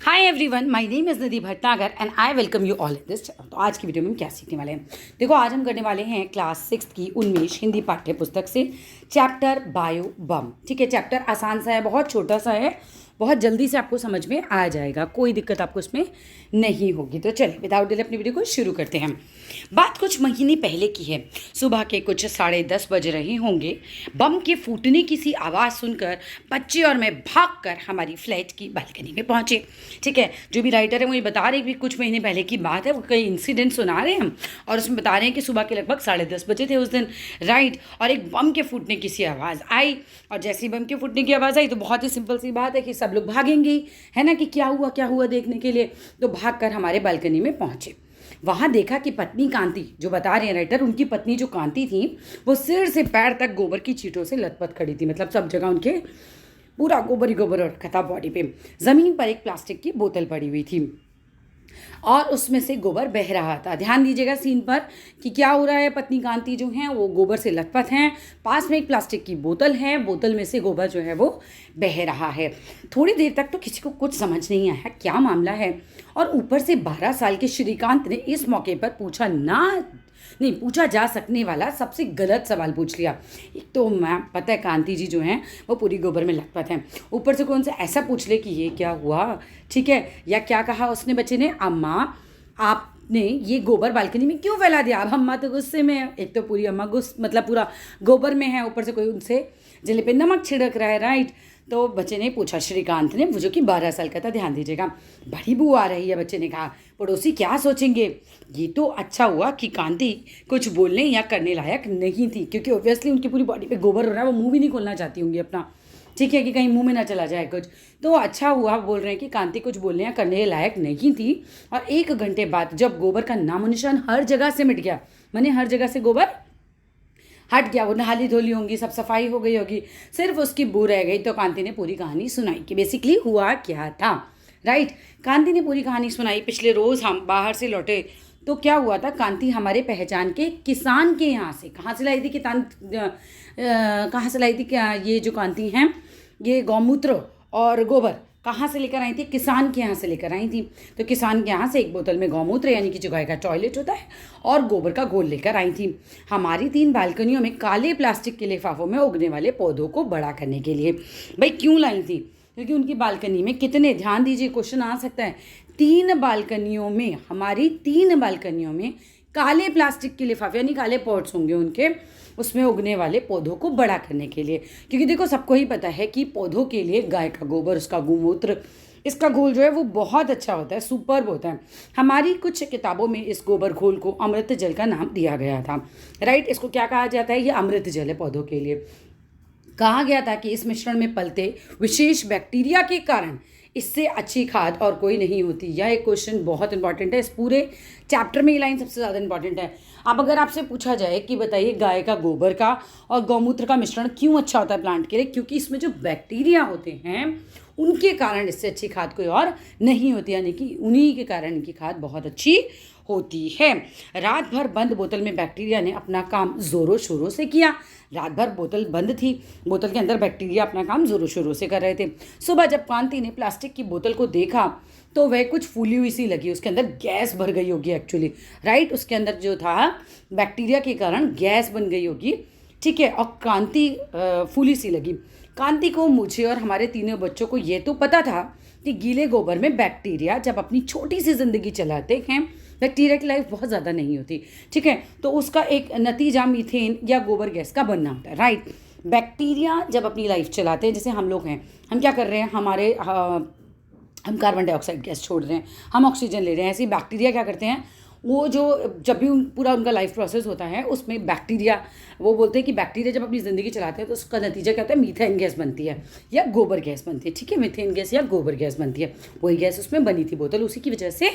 Hi everyone, my name is Nidhi Bhatnagar and I welcome you all in this channel. तो आज की video में हम क्या सीखने वाले हैं? देखो, आज हम करने वाले हैं क्लास 6 की उन्मेष हिंदी पाठ्य पुस्तक से चैप्टर बायो बम। ठीक है, चैप्टर आसान सा है, बहुत छोटा सा है, बहुत जल्दी से आपको समझ में आ जाएगा, कोई दिक्कत आपको इसमें नहीं होगी। तो चलिए विदाउट डिले अपनी वीडियो को शुरू करते हैं। बात कुछ महीने पहले की है। सुबह के कुछ 10:30 बज रहे होंगे। बम के फूटने की सी आवाज़ सुनकर बच्चे और मैं भागकर हमारी फ्लैट की बालकनी में पहुंचे। ठीक है, जो भी राइटर है वो ये बता रहे हैं कि कुछ महीने पहले की बात है, वो कई इंसिडेंट सुना रहे हैं हम, और उसमें बता रहे हैं कि सुबह के लगभग 10:30 बजे थे उस दिन, राइट। और एक बम के फूटने की सी आवाज़ आई, और जैसी बम के फूटने की आवाज़ आई तो बहुत ही सिंपल सी बात है कि सब लोग भागेंगे ही, है ना, कि क्या हुआ देखने के लिए। तो भागकर हमारे बालकनी में पहुंचे। वहां देखा कि पत्नी कांति, जो बता रहे हैं राइटर, उनकी पत्नी जो कांति थी वो सिर से पैर तक गोबर की चींटों से लथपथ खड़ी थी। मतलब सब जगह उनके पूरा गोबर ही गोबर रखा था बॉडी पे। ज़मीन पर एक प्लास्टिक की बोतल पड़ी हुई थी और उसमें से गोबर बह रहा था। ध्यान दीजिएगा सीन पर कि क्या हो रहा है। पत्नी कांति जो हैं वो गोबर से लथपथ हैं, पास में एक प्लास्टिक की बोतल है, बोतल में से गोबर जो है वो बह रहा है। थोड़ी देर तक तो किसी को कुछ समझ नहीं आया क्या मामला है, और ऊपर से 12 साल के श्रीकांत ने इस मौके पर पूछा जा सकने वाला सबसे गलत सवाल पूछ लिया। एक तो मैं पता है कांति जी जो हैं वो पूरी गोबर में लथपथ हैं, ऊपर से कौन सा ऐसा पूछ ले कि ये क्या हुआ। ठीक है, या क्या कहा उसने बच्चे ने, अम्मा आपने ये गोबर बालकनी में क्यों फैला दिया। अब अम्मा तो गुस्से में है, एक तो पूरी अम्मा मतलब पूरा गोबर में है, ऊपर से कोई उनसे जले पे नमक छिड़क रहा है, राइट। तो बच्चे ने पूछा, श्रीकांत ने, वो जो कि 12 साल का था, ध्यान दीजिएगा। बड़ी बू आ रही है, बच्चे ने कहा। पड़ोसी क्या सोचेंगे। ये तो अच्छा हुआ कि कांति कुछ बोलने या करने लायक नहीं थी, क्योंकि ऑब्वियसली उनकी पूरी बॉडी पे गोबर हो रहा है, वो मुंह भी नहीं खोलना चाहती होंगी अपना। ठीक है, कि कहीं मुंह में ना चला जाए कुछ। तो अच्छा हुआ बोल रहे हैं कि कांति कुछ बोलने या करने लायक नहीं थी। और 1 घंटे बाद जब गोबर का नामो निशान हर जगह से मिट गया, माने हर जगह से गोबर हट गया, वो नहाली धोली होंगी, सब सफाई हो गई होगी, सिर्फ उसकी बू रह गई, तो कांति ने पूरी कहानी सुनाई कि बेसिकली हुआ क्या था, राइट। कांति ने पूरी कहानी सुनाई। पिछले रोज़ हम बाहर से लौटे तो क्या हुआ था, कांति हमारे पहचान के किसान के यहाँ से, कहाँ से लाई थी कहाँ से लाई थी क्या, ये जो कांति हैं ये गौमूत्र और गोबर कहाँ से लेकर आई थी, किसान के यहाँ से लेकर आई थी। तो किसान के यहाँ से एक बोतल में गौमूत्र, यानी कि जो गाय का टॉयलेट होता है, और गोबर का घोल लेकर आई थी हमारी 3 बालकनियों में काले प्लास्टिक के लिफाफों में उगने वाले पौधों को बड़ा करने के लिए। भाई क्यों लाई थी, क्योंकि उनकी बालकनी में कितने, ध्यान दीजिए क्वेश्चन आ सकता है, 3 बालकनियों में, हमारी 3 बालकनियों में काले प्लास्टिक के लिफाफे यानी काले पॉट्स होंगे उनके, उसमें उगने वाले पौधों को बड़ा करने के लिए। क्योंकि देखो सबको ही पता है कि पौधों के लिए गाय का गोबर, उसका गोमूत्र, इसका घोल जो है वो बहुत अच्छा होता है, सुपर्ब होता है। हमारी कुछ किताबों में इस गोबर घोल को अमृत जल का नाम दिया गया था, राइट। इसको क्या कहा जाता है, ये अमृत जल है पौधों के लिए। कहा गया था कि इस मिश्रण में पलते विशेष बैक्टीरिया के कारण इससे अच्छी खाद और कोई नहीं होती। यह एक क्वेश्चन बहुत इंपॉर्टेंट है, इस पूरे चैप्टर में ये लाइन सबसे ज़्यादा इंपॉर्टेंट है। अब अगर आपसे पूछा जाए कि बताइए गाय का गोबर का और गौमूत्र का मिश्रण क्यों अच्छा होता है प्लांट के लिए, क्योंकि इसमें जो बैक्टीरिया होते हैं उनके कारण इससे अच्छी खाद कोई और नहीं होती, यानी कि उन्हीं के कारण इनकी खाद बहुत अच्छी होती है। रात भर बंद बोतल में बैक्टीरिया ने अपना काम ज़ोरों शोरों से किया। रात भर बोतल बंद थी, बोतल के अंदर बैक्टीरिया अपना काम ज़ोरों शोरों से कर रहे थे। सुबह जब कांति ने प्लास्टिक की बोतल को देखा तो वह कुछ फूली हुई सी लगी, उसके अंदर गैस भर गई होगी एक्चुअली, राइट। उसके अंदर जो था बैक्टीरिया के कारण गैस बन गई होगी, ठीक है, और कांति फूली सी लगी। कांति को, मुझे और हमारे तीनों बच्चों को ये तो पता था कि गीले गोबर में बैक्टीरिया जब अपनी छोटी सी ज़िंदगी चलाते हैं, बैक्टीरिया की लाइफ बहुत ज़्यादा नहीं होती, ठीक है, तो उसका एक नतीजा मीथेन या गोबर गैस का बनना होता है, राइट। बैक्टीरिया जब अपनी लाइफ चलाते हैं, जैसे हम लोग हैं, हम क्या कर रहे हैं, हम कार्बन डाइऑक्साइड गैस छोड़ रहे हैं, हम ऑक्सीजन ले रहे हैं, ऐसे बैक्टीरिया क्या करते हैं, वो जो जब भी पूरा उनका लाइफ प्रोसेस होता है उसमें बैक्टीरिया, वो बोलते हैं कि बैक्टीरिया जब अपनी ज़िंदगी चलाते हैं तो उसका नतीजा क्या होता है, मीथेन गैस बनती है या गोबर गैस बनती है, ठीक है, मीथेन गैस या गोबर गैस बनती है। वही गैस उसमें बनी थी, बोतल उसी की वजह से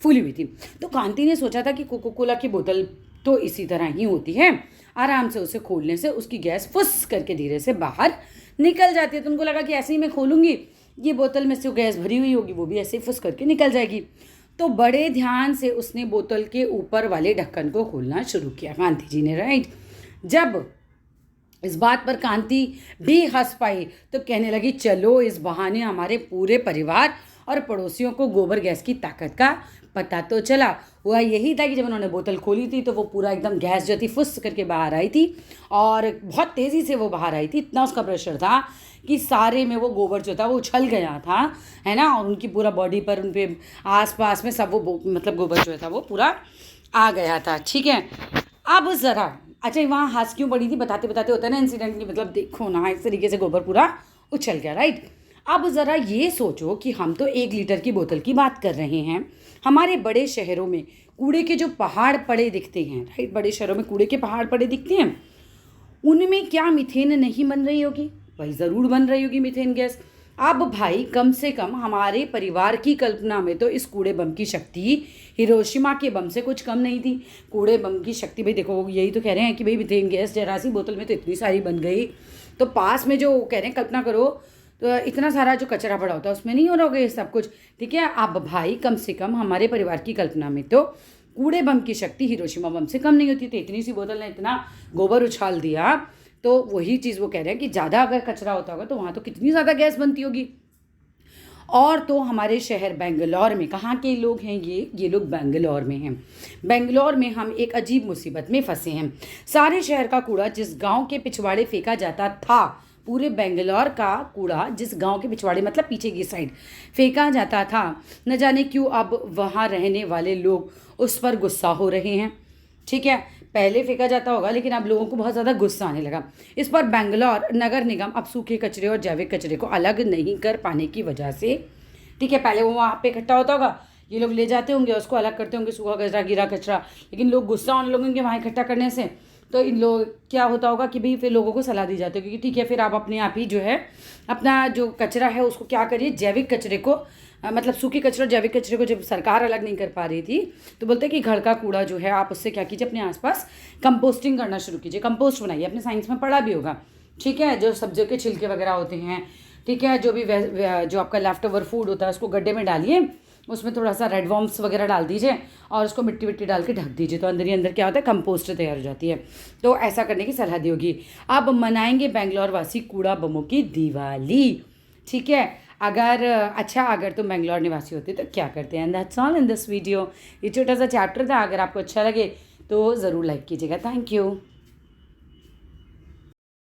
फूली हुई थी। तो कांति ने सोचा था कि कोको कोला की बोतल तो इसी तरह ही होती है, आराम से उसे खोलने से उसकी गैस फुस करके धीरे से बाहर निकल जाती है। तो उनको लगा कि ऐसे ही मैं खोलूँगी, ये बोतल में से जो गैस भरी हुई होगी वो भी ऐसे ही फुस करके निकल जाएगी। तो बड़े ध्यान से उसने बोतल के ऊपर वाले ढक्कन को खोलना शुरू किया कांति जी ने, राइट। जब इस बात पर कांति भी हंस पाई तो कहने लगी, चलो इस बहाने हमारे पूरे परिवार और पड़ोसियों को गोबर गैस की ताकत का पता तो चला। हुआ यही था कि जब उन्होंने बोतल खोली थी तो वो पूरा एकदम गैस जो थी फुस करके बाहर आई थी और बहुत तेज़ी से वो बाहर आई थी। इतना उसका प्रेशर था कि सारे में वो गोबर जो था वो उछल गया था, है ना, और उनकी पूरा बॉडी पर, उन पे आस पास में सब वो मतलब गोबर जो था वो पूरा आ गया था। ठीक है, अब ज़रा अच्छा वहाँ हंस क्यों पड़ी थी, बताते बताते होता है ना इंसिडेंट की, मतलब देखो ना इस तरीके से गोबर पूरा उछल गया, राइट। अब ज़रा ये सोचो कि हम तो 1 लीटर की बोतल की बात कर रहे हैं, हमारे बड़े शहरों में कूड़े के जो पहाड़ पड़े दिखते हैं, राइट, बड़े शहरों में कूड़े के पहाड़ पड़े दिखते हैं, उनमें क्या मीथेन नहीं बन रही होगी? भाई ज़रूर बन रही होगी मीथेन गैस। अब भाई कम से कम हमारे परिवार की कल्पना में तो इस कूड़े बम की शक्ति हिरोशिमा के बम से कुछ कम नहीं थी। कूड़े बम की शक्ति, भाई देखो यही तो कह रहे हैं कि भाई मीथेन गैस जरा सी बोतल में तो इतनी सारी बन गई, तो पास में जो कह रहे हैं कल्पना करो तो इतना सारा जो कचरा पड़ा होता है उसमें नहीं हो रहा होगा ये सब कुछ। ठीक है, अब भाई कम से कम हमारे परिवार की कल्पना में तो कूड़े बम की शक्ति हिरोशिमा बम से कम नहीं होती। तो इतनी सी बोतल ने इतना गोबर उछाल दिया, तो वही चीज़ वो कह रहे हैं कि ज़्यादा अगर कचरा होता होगा तो वहाँ तो कितनी ज़्यादा गैस बनती होगी। और तो हमारे शहर बेंगलोर में, कहाँ के लोग हैं ये लोग बेंगलोर में हैं। बेंगलोर में हम एक अजीब मुसीबत में फंसे हैं। सारे शहर का कूड़ा जिस गांव के पिछवाड़े फेंका जाता था, पूरे बेंगलोर का कूड़ा जिस गांव के पिछवाड़े मतलब पीछे की साइड फेंका जाता था, न जाने क्यों अब वहाँ रहने वाले लोग उस पर गुस्सा हो रहे हैं। ठीक है, पहले फेंका जाता होगा लेकिन अब लोगों को बहुत ज़्यादा गुस्सा आने लगा इस पर। बेंगलोर नगर निगम अब सूखे कचरे और जैविक कचरे को अलग नहीं कर पाने की वजह से, ठीक है, पहले वो वहाँ पे इकट्ठा होता होगा, ये लोग ले जाते होंगे, उसको अलग करते होंगे, सूखा कचरा गिरा कचरा, लेकिन लोग गुस्सा होने लगेंगे वहाँ इकट्ठा करने से। तो इन लोग क्या होता होगा कि भाई फिर लोगों को सलाह दी जाती होगी कि ठीक है फिर आप अपने आप ही जो है अपना जो कचरा है उसको क्या करिए, जैविक कचरे को मतलब सूखे कचरे और जैविक कचरे को जब सरकार अलग नहीं कर पा रही थी तो बोलते हैं कि घर का कूड़ा जो है आप उससे क्या कीजिए, अपने आसपास कंपोस्टिंग करना शुरू कीजिए, कंपोस्ट बनाइए। अपने साइंस में पढ़ा भी होगा, ठीक है, जो सब्जियों के छिलके वगैरह होते हैं, ठीक है, जो भी जो आपका लेफ्ट ओवर फूड होता है उसको गड्ढे में डालिए, उसमें थोड़ा सा रेड वॉर्म्स वगैरह डाल दीजिए और उसको मिट्टी विट्टी डाल के ढक दीजिए, तो अंदर ही अंदर क्या होता है, कंपोस्ट तैयार हो जाती है। तो ऐसा करने की सलाह दी होगी। अब मनाएंगे बेंगलोर वासी कूड़ा बमों की दिवाली। ठीक है, अगर तुम बेंगलोर निवासी होते तो क्या करते हैं। That's all in this video. ये छोटा सा चैप्टर था, अगर आपको अच्छा लगे तो ज़रूर लाइक कीजिएगा। Thank you.